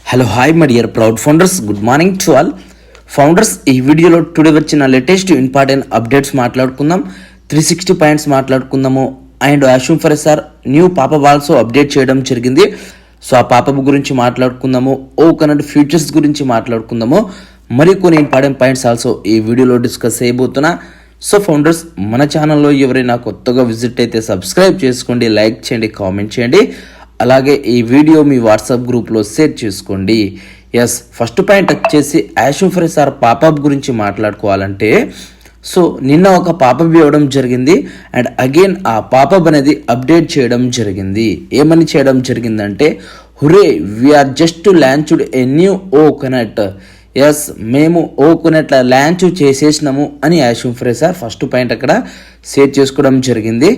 Hello hi my dear proud founders, good morning to all founders. ఈ వీడియోలో today వచ్చిన latest important updates మాట్లాడుకుందాం. 360 points మాట్లాడుకుందాము. And అష్యూమ్ for sir new popup also update చేయడం జరిగింది. సో ఆ పాపప్ గురించి మాట్లాడుకుందాము. ఓకనట్ ఫ్యూచర్స్ గురించి మాట్లాడుకుందాము. మరికొన్ని ఇంపార్టెంట్ పాయింట్స్ ఆల్సో ఈ వీడియోలో డిస్కస్ చేయబోతున్నా. సో ఫౌండర్స్, మన ఛానల్లో ఎవరైనా కొత్తగా విజిట్ అయితే సబ్స్క్రైబ్ చేసుకోండి, లైక్ చేయండి, కామెంట్ చేయండి. అలాగే ఈ వీడియో మీ వాట్సాప్ గ్రూప్లో షేర్ చేసుకోండి. ఫస్ట్ పాయింట్ వచ్చేసి అష్యూమ్ ఫర్ సార్ పాపప్ గురించి మాట్లాడుకోవాలంటే, సో నిన్న ఒక పాపప్ ఇవ్వడం జరిగింది. అండ్ అగైన్ ఆ పాపప్ అనేది అప్డేట్ చేయడం జరిగింది. ఏమని చేయడం జరిగిందంటే, hooray we are just launched a new ఓకనట్. మేము ఓకనట్ లాంచ్ చేసేసినాము అని assume for sir first point అక్కడ షేర్ చేసుకోవడం జరిగింది.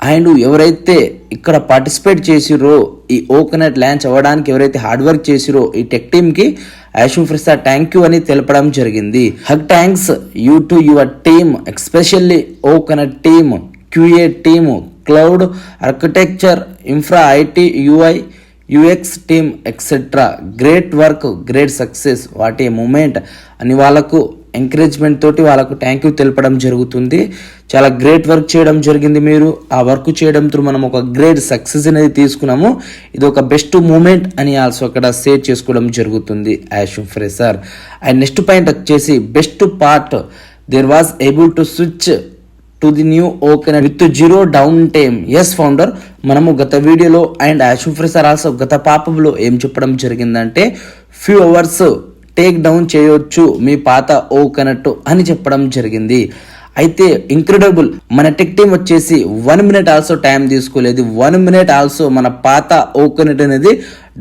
అండ్ ఎవరైతే ఇక్కడ పార్టిసిపేట్ చేసిరో, ఈ ఓకనట్ లాంచ్ అవ్వడానికి ఎవరైతే హార్డ్ వర్క్ చేసిరో ఈ టెక్ టీమ్కి అష్యూమ్ ఫర్ సార్ థ్యాంక్ యూ అని తెలపడం జరిగింది. Huge thanks you to your team, especially ఓకనట్ team, QA team, cloud architecture, infra, IT, UI, UX team etcetera. Great work, great success, what a moment అని వాళ్ళకు ఎంకరేజ్మెంట్ తోటి వాళ్ళకు థ్యాంక్ యూ తెలపడం జరుగుతుంది. చాలా గ్రేట్ వర్క్ చేయడం జరిగింది. మీరు ఆ వర్క్ చేయడం త్రూ మనం ఒక గ్రేట్ సక్సెస్ అనేది తీసుకున్నాము. ఇది ఒక బెస్ట్ మూమెంట్ అని ఆల్సో అక్కడ షేర్ చేసుకోవడం జరుగుతుంది అష్యూమ్ for sir. And next point వచ్చేసి best part, there was able to switch to the new ఓకనట్ with zero down time. Founder, మనము గత వీడియోలో అండ్ అష్యూమ్ ఫర్ సార్ ఆల్సో గత పాపంలో ఏం చెప్పడం జరిగిందంటే, ఫ్యూ అవర్స్ టేక్ డౌన్ చేయొచ్చు మీ పాత ఓకనట్ అని చెప్పడం జరిగింది. అయితే ఇంక్రెడిబుల్, మన టెక్ టీమ్ వచ్చేసి 1 minute ఆల్సో టైం తీసుకోలేదు. 1 minute ఆల్సో మన పాత ఓకనట్ అనేది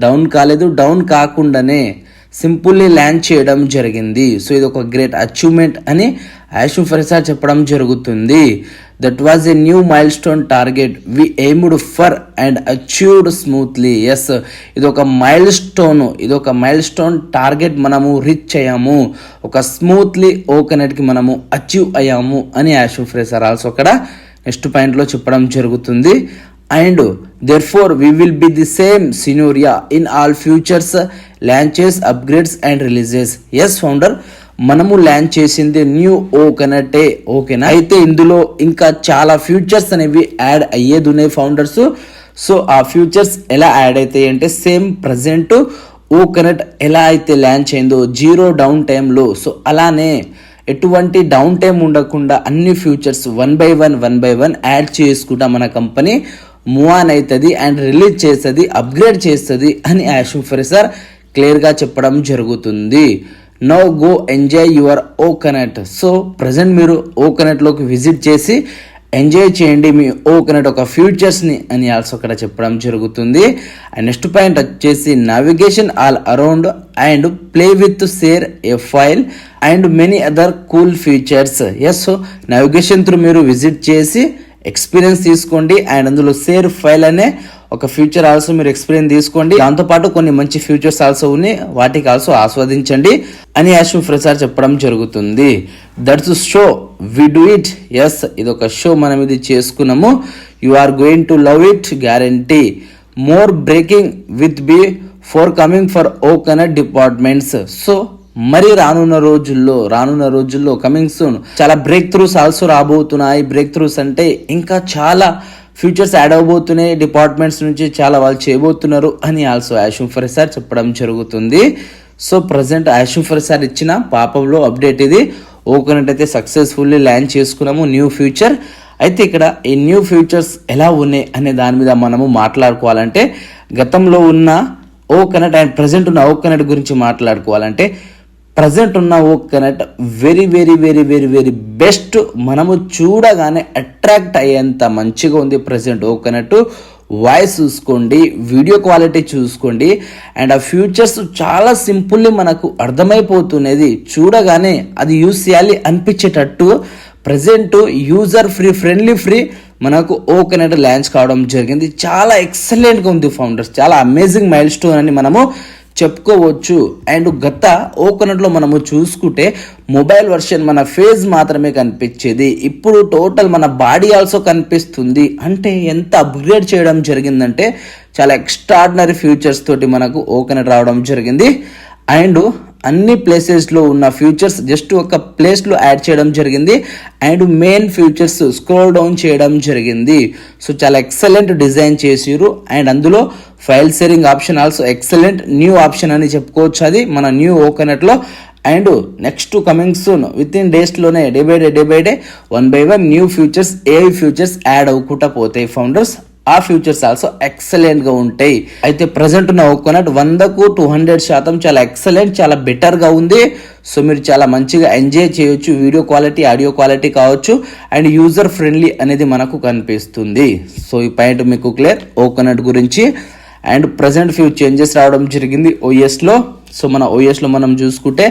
డౌన్ కాలేదు. డౌన్ కాకుండానే సింపుల్లీ ల్యాండ్ చేయడం జరిగింది. సో ఇది ఒక గ్రేట్ అచీవ్మెంట్ అని అష్యూమ్ ఫర్ సార్ చెప్పడం జరుగుతుంది. That was a new milestone target we aimed for and achieved smoothly. ఇది ఒక మైల్ స్టోన్ టార్గెట్ మనము రీచ్ అయ్యాము, ఒక స్మూత్లీ ఓకనట్కి మనము అచీవ్ అయ్యాము అని అష్యూమ్ ఫర్ సార్ ఆల్సో అక్కడ నెక్స్ట్ పాయింట్లో చెప్పడం జరుగుతుంది. And therefore we will be the same scenario in all futures launches, upgrades and releases. Founder, మనము లాంచ్ చేసింది న్యూ ఓకనటే, ఓకేనా? అయితే ఇందులో ఇంకా చాలా ఫ్యూచర్స్ అనేవి యాడ్ అయ్యేది ఉన్నాయి ఫౌండర్స్. సో ఆ ఫ్యూచర్స్ ఎలా యాడ్ అవుతాయి అంటే, సేమ్ ప్రజెంట్ ఓకనట్ ఎలా అయితే లాంచ్ అయిందో జీరో డౌన్ టైంలో, సో అలానే ఎటువంటి డౌన్ టైం ఉండకుండా అన్ని futures one by one add చేసుకుంటా మన కంపెనీ మూవ్ ఆన్ అవుతుంది అండ్ రిలీజ్ చేస్తుంది, అప్గ్రేడ్ చేస్తుంది అని అష్యూమ్ ఫర్ సార్ క్లియర్గా చెప్పడం జరుగుతుంది. నౌ గో ఎంజాయ్ యువర్ ఓకనట్. సో ప్రజెంట్ మీరు ఓకనట్లోకి విజిట్ చేసి ఎంజాయ్ చేయండి మీ ఓకనట్ ఒక ఫ్యూచర్స్ని అని ఆల్సో అక్కడ చెప్పడం జరుగుతుంది. అండ్ నెక్స్ట్ పాయింట్ వచ్చేసి navigation all around and play with share A file and many other cool features. So navigation through మీరు విజిట్ చేసి ఎక్స్పీరియన్స్ తీసుకోండి. అండ్ అందులో షేర్ ఫైల్ అనే ఒక ఫ్యూచర్ ఆల్సో మీరు ఎక్స్పీరియన్స్ తీసుకోండి. దాంతోపాటు కొన్ని మంచి ఫ్యూచర్స్ ఆల్సో ఉన్నాయి, వాటికి ఆల్సో ఆస్వాదించండి అని అష్యూమ్ ఫర్ సార్ చెప్పడం జరుగుతుంది. That's show we do it. ఇది ఒక షో, మనం ఇది చేసుకున్నాము. You are going to love it, guarantee. More breaking with before coming for ఓకనట్ డిపార్ట్మెంట్స్. సో మరి రానున్న రోజుల్లో కమింగ్ సూన్ చాలా బ్రేక్ త్రూస్ ఆల్సో రాబోతున్నాయి. బ్రేక్ త్రూస్ అంటే ఇంకా చాలా ఫ్యూచర్స్ యాడ్ అవబోతున్నాయి, డిపార్ట్మెంట్స్ నుంచి చాలా వాళ్ళు చేయబోతున్నారు అని ఆల్సో అష్యూమ్ ఫర్ సార్ చెప్పడం జరుగుతుంది. So present assume for sir ఇచ్చిన పాపంలో అప్డేట్ ఇది. ఓకనట్ అయితే సక్సెస్ఫుల్లీ లాంచ్ చేసుకున్నాము న్యూ ఫ్యూచర్. అయితే ఇక్కడ ఈ న్యూ ఫ్యూచర్స్ ఎలా ఉన్నాయి అనే దాని మీద మనము మాట్లాడుకోవాలంటే, గతంలో ఉన్న ఓకనట్ అండ్ ప్రజెంట్ ఉన్న ఓకనట్ గురించి మాట్లాడుకోవాలంటే, ప్రజెంట్ ఉన్న ఓకనట్ very very very very very best. మనము చూడగానే అట్రాక్ట్ అయ్యేంత మంచిగా ఉంది ప్రజెంట్ ఓకనట్. వాయిస్ చూసుకోండి, వీడియో క్వాలిటీ చూసుకోండి, అండ్ ఆ ఫ్యూచర్స్ చాలా సింపుల్లీ మనకు అర్థమైపోతున్నది. చూడగానే అది యూజ్ చేయాలి అనిపించేటట్టు ప్రజెంట్ యూజర్ ఫ్రెండ్లీ మనకు ఓకనట్ లాంచ్ కావడం జరిగింది. చాలా ఎక్సలెంట్గా ఉంది ఫౌండర్స్, చాలా అమేజింగ్ మైల్ స్టోన్ అని మనము చెప్పుకోవచ్చు. అండ్ గత ఓకనట్లో మనము చూసుకుంటే మొబైల్ వర్షన్ మన ఫేస్ మాత్రమే కనిపించేది, ఇప్పుడు టోటల్ మన బాడీ ఆల్సో కనిపిస్తుంది. అంటే ఎంత అప్గ్రేడ్ చేయడం జరిగిందంటే చాలా ఎక్స్ట్రాడినరీ ఫీచర్స్ తోటి మనకు ఓకనట్ రావడం జరిగింది. అండ్ అన్ని ప్లేసెస్లో ఉన్న ఫీచర్స్ జస్ట్ ఒక ప్లేస్లో యాడ్ చేయడం జరిగింది. And main features scroll down చేయడం జరిగింది. సో చాలా ఎక్సలెంట్ డిజైన్ చేసిరు. అండ్ అందులో file sharing option also excellent new option అని చెప్పుకోవచ్చు, అది మన న్యూ ఓకనట్లో. And next coming soon with in డేస్లోనే day by day 1 by 1 new features AI features add అవ్వకుండా పోతాయి ఫౌండర్స్. ఆ ఫ్యూచర్స్ ఆల్సో ఎక్సలెంట్ గా ఉంటాయి. అయితే ప్రజెంట్ ఉన్న ఓకనట్ 100కు 200% చాలా ఎక్సలెంట్, చాలా బెటర్ గా ఉంది. సో మీరు చాలా మంచిగా ఎంజాయ్ చేయొచ్చు. వీడియో క్వాలిటీ, ఆడియో క్వాలిటీ కావచ్చు, అండ్ యూజర్ ఫ్రెండ్లీ అనేది మనకు కనిపిస్తుంది. సో ఈ పాయింట్ మీకు క్లియర్ ఓకనట్ గురించి. అండ్ ప్రజెంట్ ఫ్యూ చేంజెస్ రావడం జరిగింది ఓఎస్లో. సో మన ఓఎస్లో మనం చూసుకుంటే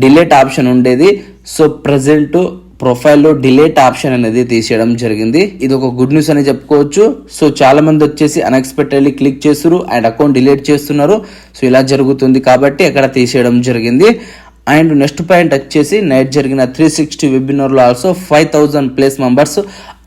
డిలీట్ ఆప్షన్ ఉండేది. సో ప్రజెంట్ ప్రొఫైల్లో డిలీట్ ఆప్షన్ అనేది తీసేయడం జరిగింది. ఇది ఒక గుడ్ న్యూస్ అని చెప్పుకోవచ్చు. సో చాలా మంది వచ్చేసి అన్ఎక్స్పెక్టెడ్లీ క్లిక్ చేస్తున్నారు అండ్ అకౌంట్ డిలీట్ చేస్తున్నారు. సో ఇలా జరుగుతుంది కాబట్టి అక్కడ తీసేయడం జరిగింది. అండ్ నెక్స్ట్ పాయింట్ వచ్చేసి నైట్ జరిగిన 360 వెబినార్లో ఆల్సో 5000+ మెంబర్స్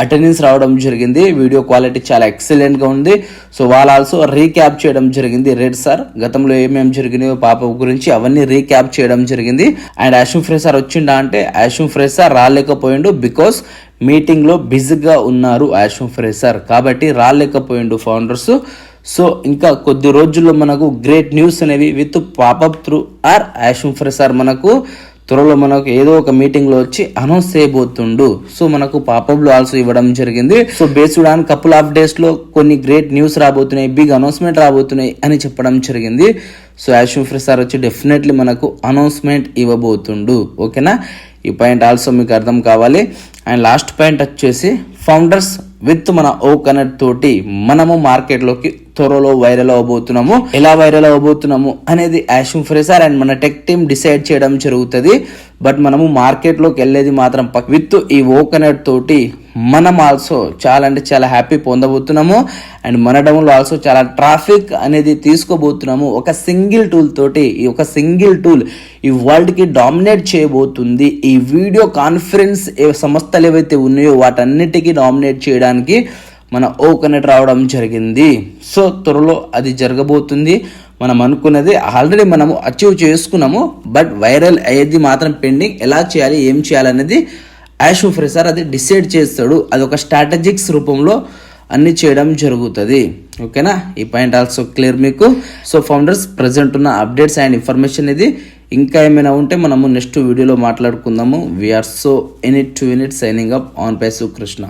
అటెండెన్స్ రావడం జరిగింది. వీడియో క్వాలిటీ చాలా ఎక్సలెంట్గా ఉంది. సో వాళ్ళు ఆల్సో రీక్యాప్ చేయడం జరిగింది. రెడ్ సార్ గతంలో ఏమేమి జరిగినాయో పాప గురించి అవన్నీ రీక్యాప్ చేయడం జరిగింది. అండ్ యాషూమ్ ఫ్రెష్ సార్ వచ్చిండా అంటే యాషూమ్ ఫ్రెష్ సార్ రాలేకపోయిండు, బికాస్ మీటింగ్లో బిజీగా ఉన్నారు యాషూమ్ ఫ్రెష్ సార్, కాబట్టి రాలేకపోయిండు ఫౌండర్స్. సో ఇంకా కొద్ది రోజుల్లో మనకు గ్రేట్ న్యూస్ అనేవి విత్ పాపప్ త్రూ ఆర్ యాషూమ్ ఫ్రెష్ సార్ మనకు త్వరలో మనకు ఏదో ఒక మీటింగ్ లో వచ్చి అనౌన్స్ చేయబోతుండు. సో మనకు పాపప్ లో ఆల్సో ఇవ్వడం జరిగింది. So based on couple of days లో కొన్ని గ్రేట్ న్యూస్ రాబోతున్నాయి, బిగ్ అనౌన్స్మెంట్ రాబోతున్నాయి అని చెప్పడం జరిగింది. సో యాషూమ్ ఫ్రెష్ సార్ వచ్చి డెఫినెట్లీ మనకు అనౌన్స్మెంట్ ఇవ్వబోతుండు. ఓకేనా, ఈ పాయింట్ ఆల్సో మీకు అర్థం కావాలి. అండ్ లాస్ట్ పాయింట్ వచ్చేసి ఫౌండర్స్ విత్ మన ఓకనట్ తోటి మనము మార్కెట్లోకి త్వరలో వైరల్ అవ్వబోతున్నాము. ఎలా వైరల్ అవ్వబోతున్నాము అనేది యాషూమ్ ఫ్రెష్ సార్ అండ్ మన టెక్ టీమ్ డిసైడ్ చేయడం జరుగుతుంది. బట్ మనము మార్కెట్లోకి వెళ్ళేది మాత్రం విత్ ఈ ఓకనట్ తోటి మనం ఆల్సో చాలా అంటే చాలా హ్యాపీ పొందబోతున్నాము. అండ్ మన డౌన్లో ఆల్సో చాలా ట్రాఫిక్ అనేది తీసుకోబోతున్నాము. ఒక సింగిల్ టూల్ తోటి, ఒక సింగిల్ టూల్ ఈ వరల్డ్కి డామినేట్ చేయబోతుంది. ఈ వీడియో కాన్ఫరెన్స్ సంస్థలు ఏవైతే ఉన్నాయో వాటన్నిటికీ డామినేట్ చేయడానికి మన ఓకనట్ రావడం జరిగింది. సో త్వరలో అది జరగబోతుంది. మనం అనుకున్నది ఆల్రెడీ మనము అచీవ్ చేసుకున్నాము, బట్ వైరల్ అయ్యేది మాత్రం పెండింగ్. ఎలా చేయాలి, ఏం చేయాలనేది యాషూమ్ ఫ్రెష్ సార్ అది డిసైడ్ చేస్తాడు. అది ఒక స్ట్రాటజిక్స్ రూపంలో అన్ని చేయడం జరుగుతుంది. ఓకేనా, ఈ పాయింట్ ఆల్సో క్లియర్ మీకు. సో ఫౌండర్స్ ప్రజెంట్ ఉన్న అప్డేట్స్ అండ్ ఇన్ఫర్మేషన్ ఇది. ఇంకా ఏమైనా ఉంటే మనము నెక్స్ట్ వీడియోలో మాట్లాడుకుందాము. We are so in it to win it signing up on పై కృష్ణ.